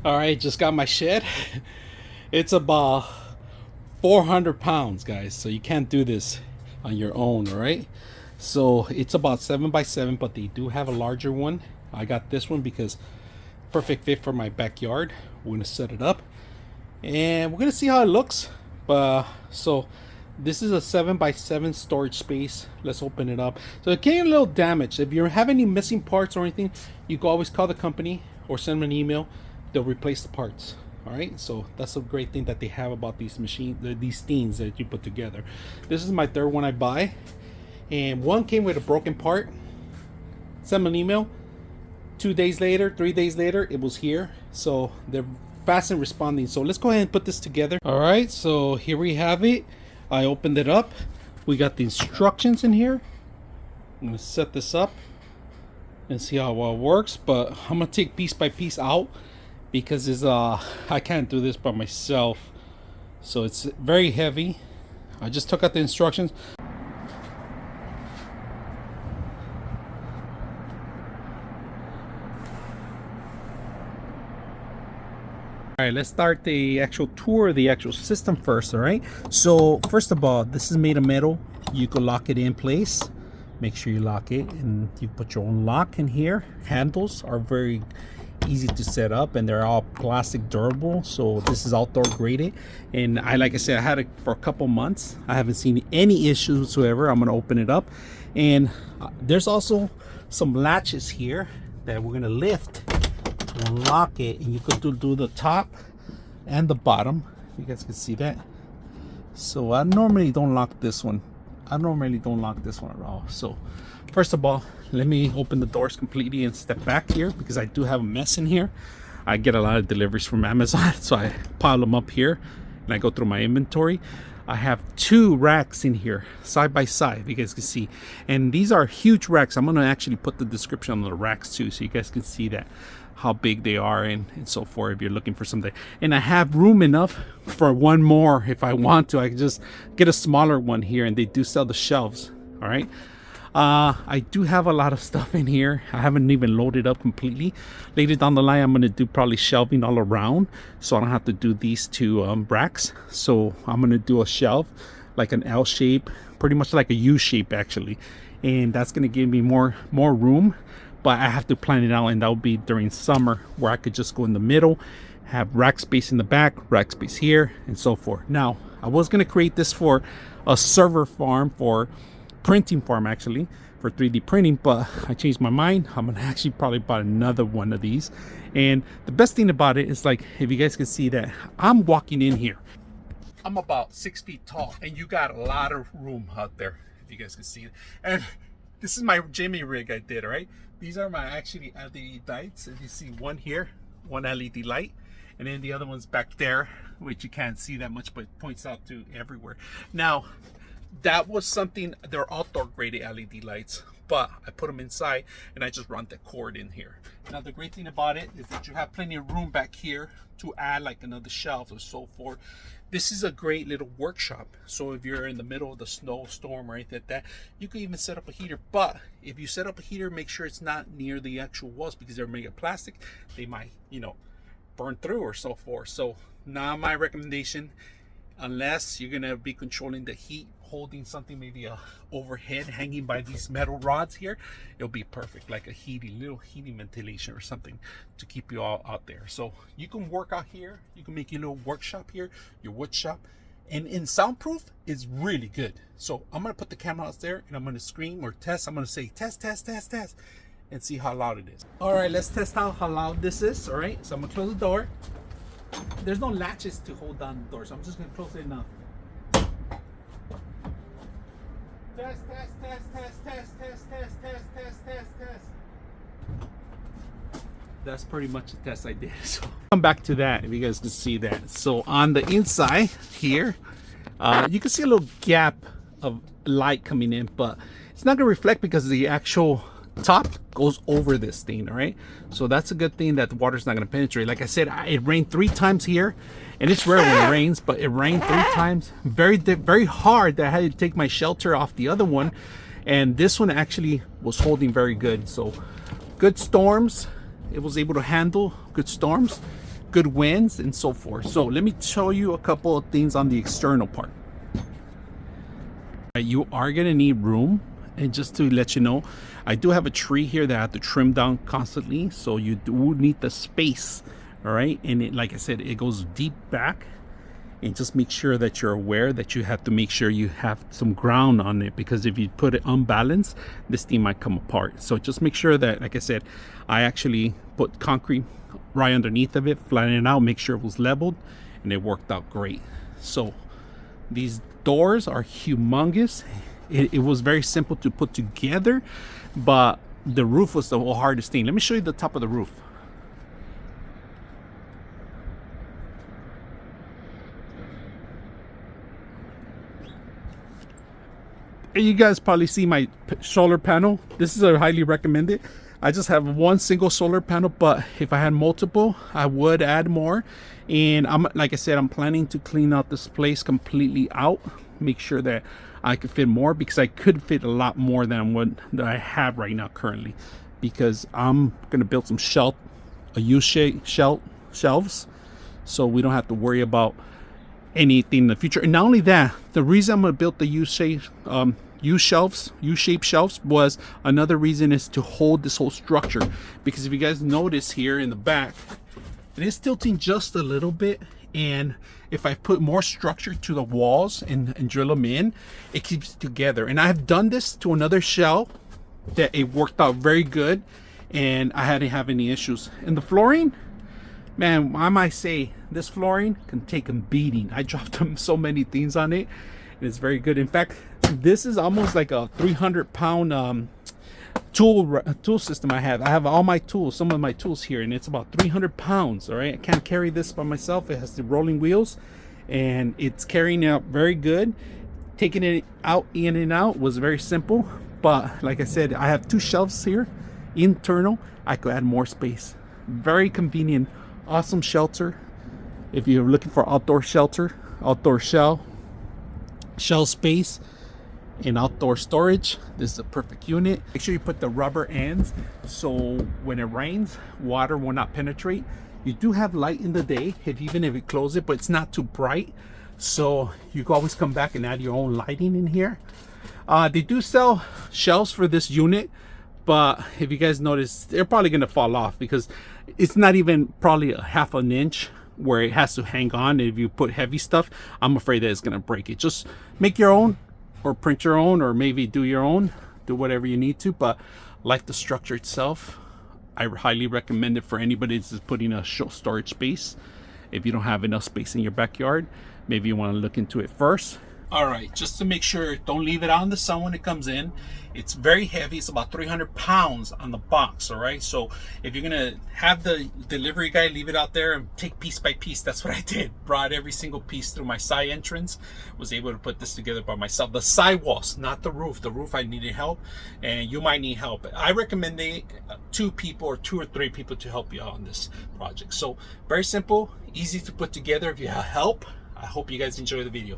All right, just got my shed. It's about 400 pounds, guys. So you can't do this on your own, all right? So it's about 7 by 7, but they do have a larger one. I got this one because perfect fit for my backyard. We're gonna set it up and we're gonna see how it looks. But so this is a 7 by 7 storage space. Let's open it up. So it came a little damaged. If you have any missing parts or anything, you can always call the company or send them an email. They'll replace the parts. All right, so that's a great thing that they have about these these steens that you put together. This is my third one I buy, and one came with a broken part. Send them an email. 2 days later, 3 days later, it was here. So they're fast in responding. So let's go ahead and put this together. All right, so here we have it. I opened it up. We got the instructions in here. I'm gonna set this up and see how well it works, but I'm gonna take piece by piece out because it's I can't do this by myself. So it's very heavy. I just took out the instructions. All right, let's start the actual tour of the actual system first. All right, so first of all, this is made of metal. You can lock it in place. Make sure you lock it, and you put your own lock in here. Handles are very easy to set up, and they're all plastic durable. So this is outdoor graded, and like I said, I had it for a couple months. I haven't seen any issues whatsoever. I'm gonna open it up, and there's also some latches here that we're gonna lift to unlock it, and you could do the top and the bottom. You guys can see that. So I normally don't lock this one. I normally don't lock this one at all. So first of all, let me open the doors completely and step back here because I do have a mess in here. I get a lot of deliveries from Amazon, so I pile them up here and I go through my inventory. I have 2 racks in here side by side, if you guys can see, and these are huge racks. I'm gonna actually put the description on the racks too, so you guys can see that how big they are and so forth if you're looking for something. And I have room enough for one more if I want to. I can just get a smaller one here, and they do sell the shelves. All right, I do have a lot of stuff in here. I haven't even loaded up completely. Later down the line, I'm going to do probably shelving all around, so I don't have to do these 2 racks. So I'm going to do a shelf like an L shape, pretty much like a U shape actually, and that's going to give me more room. But I have to plan it out, and that will be during summer, where I could just go in the middle, have rack space in the back, rack space here, and so forth. Now, I was going to create this for a server farm, for printing farm actually, for 3D printing, but I changed my mind. I'm going to actually probably buy another one of these. And the best thing about it is, like, if you guys can see that, I'm walking in here. I'm about 6 feet tall, and you got a lot of room out there, if you guys can see it. And this is my Jimmy rig I did, all right? These are my actually LED lights. As you see, one here, one LED light, and then the other one's back there, which you can't see that much, but it points out to everywhere. Now, that was something, they're outdoor graded LED lights, but I put them inside and I just run the cord in here. Now, the great thing about it is that you have plenty of room back here to add like another shelf or so forth. This is a great little workshop. So if you're in the middle of the snowstorm or anything like that, you can even set up a heater. But if you set up a heater, make sure it's not near the actual walls, because they're made of plastic. They might, burn through or so forth. So not my recommendation, unless you're gonna be controlling the heat, holding something, maybe a overhead hanging by these metal rods here. It'll be perfect, like a little heating ventilation or something to keep you all out there. So you can work out here, you can make your little workshop here, your wood shop, and in soundproof is really good. So I'm gonna put the camera out there and I'm gonna scream or test. I'm gonna say test, test, test, test, and see how loud it is. All right, let's test out how loud this is. All right, so I'm gonna close the door. There's no latches to hold down the door, so I'm just gonna close it enough. Test, test, test, test, test, test, test, test, test, test, test. That's pretty much the test I did. So come back to that if you guys can see that. So on the inside here, you can see a little gap of light coming in, but it's not gonna reflect because the actual top goes over this thing. All right, so that's a good thing that the water's not going to penetrate. Like I said, it rained 3 times here, and it's rare when it rains, but it rained 3 times very hard that I had to take my shelter off the other one, and this one actually was holding very good. So good storms, it was able to handle good storms. good winds and so forth. So let me show you a couple of things on the external part. You are gonna need room, and just to let you know, I do have a tree here that I have to trim down constantly, so you do need the space. All right, and it, like I said, it goes deep back, and just make sure that you're aware that you have to make sure you have some ground on it, because if you put it unbalanced, this thing might come apart. So just make sure that, like I said, I actually put concrete right underneath of it, flatten it out, make sure it was leveled, and it worked out great. So these doors are humongous. It was very simple to put together, but the roof was the hardest thing. Let me show you the top of the roof. You guys probably see my solar panel. This is a highly recommended. I just have one single solar panel, but if I had multiple, I would add more. And I'm, like I said, I'm planning to clean out this place completely out, make sure that I could fit more, because I could fit a lot more than what that I have right now currently, because I'm gonna build some a U-shape shelves, so we don't have to worry about anything in the future. And not only that, the reason I'm gonna build the U-shaped shelves was another reason is to hold this whole structure, because if you guys notice here in the back, it is tilting just a little bit, and if I put more structure to the walls and drill them in, it keeps it together. And I've done this to another shelf that it worked out very good, and I hadn't have any issues. And the flooring, man, I might say this flooring can take a beating. I dropped so many things on it, and it's very good. In fact, this is almost like a 300-pound tool system I have. I have all my tools, some of my tools here, and it's about 300 pounds. All right, I can't carry this by myself. It has the rolling wheels, and it's carrying it out very good. Taking it out, in and out, was very simple. But like I said, I have two shelves here, internal. I could add more space. Very convenient, awesome shelter. If you're looking for outdoor shelter, outdoor shell space, and outdoor storage, this is a perfect unit. Make sure you put the rubber ends so when it rains, water will not penetrate. You do have light in the day, even if you close it, but it's not too bright, so you can always come back and add your own lighting in here. They do sell shelves for this unit, but if you guys notice, they're probably gonna fall off because it's not even probably a half an inch where it has to hang on. If you put heavy stuff, I'm afraid that it's gonna break it. Just make your own, or print your own, or maybe do your own, do whatever you need to. But like the structure itself, I highly recommend it for anybody that's putting a storage space. If you don't have enough space in your backyard, maybe you want to look into it first. All right, just to make sure, don't leave it out in the sun when it comes in. It's very heavy. It's about 300 pounds on the box. All right, so if you're gonna have the delivery guy leave it out there and take piece by piece, that's what I did. Brought every single piece through my side entrance, was able to put this together by myself. The sidewalls, not the roof. The roof I needed help, and you might need help. I recommend two or three people to help you out on this project. So very simple, easy to put together if you have help. I hope you guys enjoy the video.